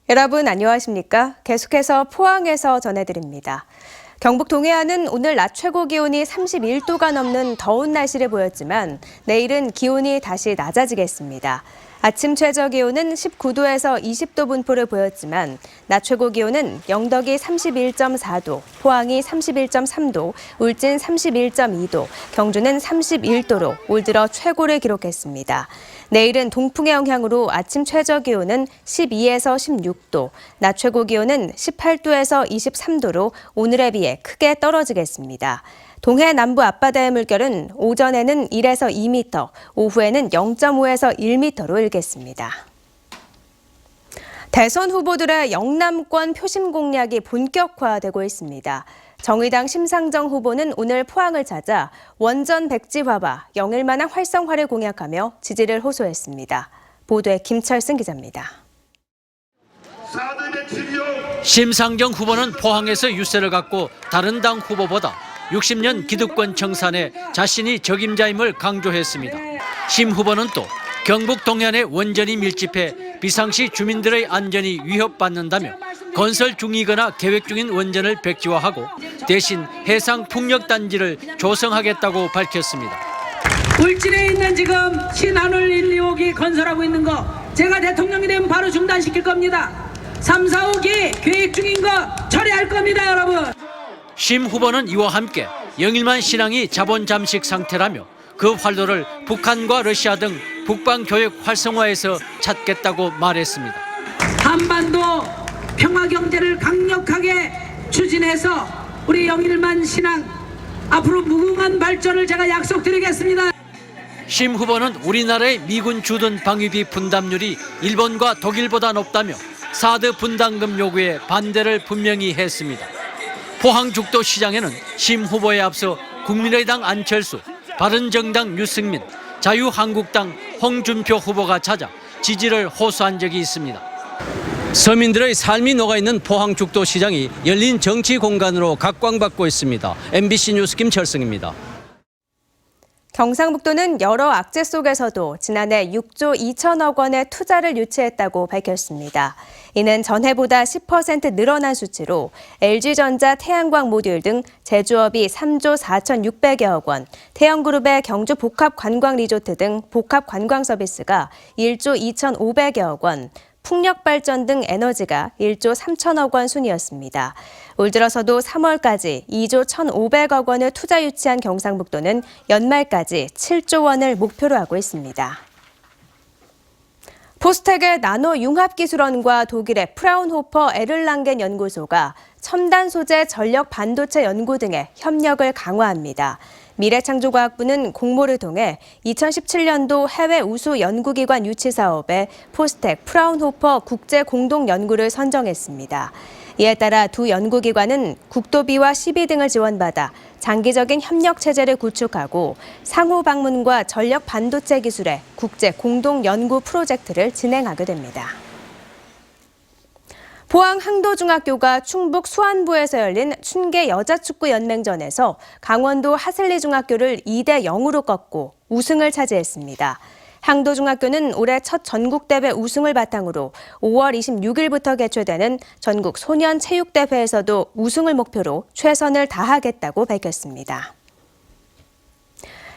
여러분 안녕하십니까? 계속해서 포항에서 전해드립니다. 경북 동해안은 오늘 낮 최고 기온이 31도가 넘는 더운 날씨를 보였지만 내일은 기온이 다시 낮아지겠습니다. 아침 최저 기온은 19도에서 20도 분포를 보였지만 낮 최고 기온은 영덕이 31.4도, 포항이 31.3도, 울진 31.2도, 경주는 31도로 올 들어 최고를 기록했습니다. 내일은 동풍의 영향으로 아침 최저 기온은 12에서 16도, 낮 최고 기온은 18도에서 23도로 오늘에 비해 크게 떨어지겠습니다. 동해 남부 앞바다의 물결은 오전에는 1에서 2m, 오후에는 0.5에서 1m로 일겠습니다. 대선 후보들의 영남권 표심 공략이 본격화되고 있습니다. 정의당 심상정 후보는 오늘 포항을 찾아 원전 백지화와 영일만한 활성화를 공약하며 지지를 호소했습니다. 보도에 김철승 기자입니다. 심상정 후보는 포항에서 유세를 갖고 다른 당 후보보다 60년 기득권 청산에 자신이 적임자임을 강조했습니다. 심 후보는 또 경북 동해안에 원전이 밀집해 비상시 주민들의 안전이 위협받는다며 건설 중이거나 계획 중인 원전을 백지화하고 대신 해상 풍력단지를 조성하겠다고 밝혔습니다. 울진에 있는 지금 신한울 1, 2호기 건설하고 있는 거 제가 대통령이 되면 바로 중단시킬 겁니다. 3, 4호기 계획 중인 거 처리할 겁니다, 여러분. 심 후보는 이와 함께 영일만 신항이 자본 잠식 상태라며 그 활로를 북한과 러시아 등 북방 교역 활성화에서 찾겠다고 말했습니다. 한반도 평화 경제를 강력하게 추진해서 우리 영일만 신항 앞으로 무궁한 발전을 제가 약속드리겠습니다. 심 후보는 우리나라의 미군 주둔 방위비 분담률이 일본과 독일보다 높다며 사드 분담금 요구에 반대를 분명히 했습니다. 포항 죽도시장에는 심 후보에 앞서 국민의당 안철수, 바른정당 유승민, 자유한국당 홍준표 후보가 찾아 지지를 호소한 적이 있습니다. 서민들의 삶이 녹아있는 포항 죽도시장이 열린 정치 공간으로 각광받고 있습니다. MBC 뉴스 김철승입니다. 경상북도는 여러 악재 속에서도 지난해 6조 2천억 원의 투자를 유치했다고 밝혔습니다. 이는 전해보다 10% 늘어난 수치로 LG전자 태양광 모듈 등 제조업이 3조 4,600여억 원, 태영그룹의 경주 복합관광리조트 등 복합관광 서비스가 1조 2,500여억 원, 풍력발전 등 에너지가 1조 3천억 원 순이었습니다. 올 들어서도 3월까지 2조 1,500억 원을 투자 유치한 경상북도는 연말까지 7조 원을 목표로 하고 있습니다. 포스텍의 나노융합기술원과 독일의 프라운호퍼 에를랑겐 연구소가 첨단 소재 전력 반도체 연구 등의 협력을 강화합니다. 미래창조과학부는 공모를 통해 2017년도 해외 우수 연구기관 유치 사업에 포스텍 프라운호퍼 국제공동연구를 선정했습니다. 이에 따라 두 연구기관은 국도비와 시비 등을 지원받아 장기적인 협력 체제를 구축하고 상호 방문과 전력 반도체 기술의 국제 공동 연구 프로젝트를 진행하게 됩니다. 포항 항도중학교가 충북 수안부에서 열린 춘계 여자축구연맹전에서 강원도 하슬리 중학교를 2대 0으로 꺾고 우승을 차지했습니다. 항도중학교는 올해 첫 전국대회 우승을 바탕으로 5월 26일부터 개최되는 전국 소년체육대회에서도 우승을 목표로 최선을 다하겠다고 밝혔습니다.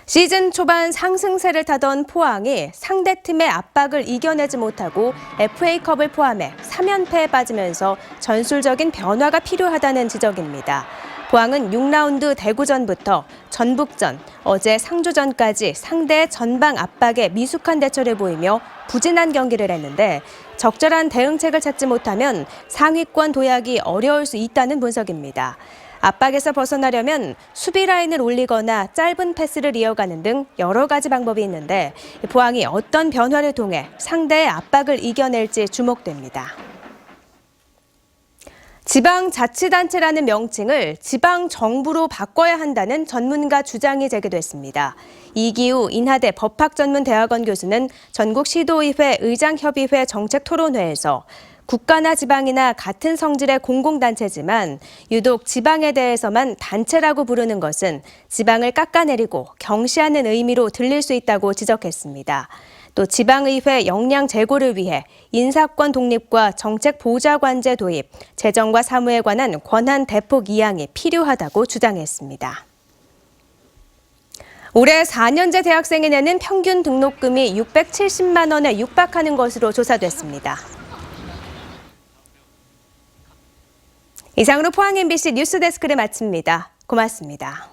시즌 초반 상승세를 타던 포항이 상대팀의 압박을 이겨내지 못하고 FA컵을 포함해 3연패에 빠지면서 전술적인 변화가 필요하다는 지적입니다. 포항은 6라운드 대구전부터 전북전, 어제 상주전까지 상대의 전방 압박에 미숙한 대처를 보이며 부진한 경기를 했는데 적절한 대응책을 찾지 못하면 상위권 도약이 어려울 수 있다는 분석입니다. 압박에서 벗어나려면 수비 라인을 올리거나 짧은 패스를 이어가는 등 여러 가지 방법이 있는데 포항이 어떤 변화를 통해 상대의 압박을 이겨낼지 주목됩니다. 지방자치단체라는 명칭을 지방정부로 바꿔야 한다는 전문가 주장이 제기됐습니다. 이기우 인하대 법학전문대학원 교수는 전국시도의회 의장협의회 정책토론회에서 국가나 지방이나 같은 성질의 공공단체지만 유독 지방에 대해서만 단체라고 부르는 것은 지방을 깎아내리고 경시하는 의미로 들릴 수 있다고 지적했습니다. 또 지방의회 역량 제고를 위해 인사권 독립과 정책 보좌관제 도입, 재정과 사무에 관한 권한 대폭 이양이 필요하다고 주장했습니다. 올해 4년제 대학생이 내는 평균 등록금이 670만 원에 육박하는 것으로 조사됐습니다. 이상으로 포항 MBC 뉴스데스크를 마칩니다. 고맙습니다.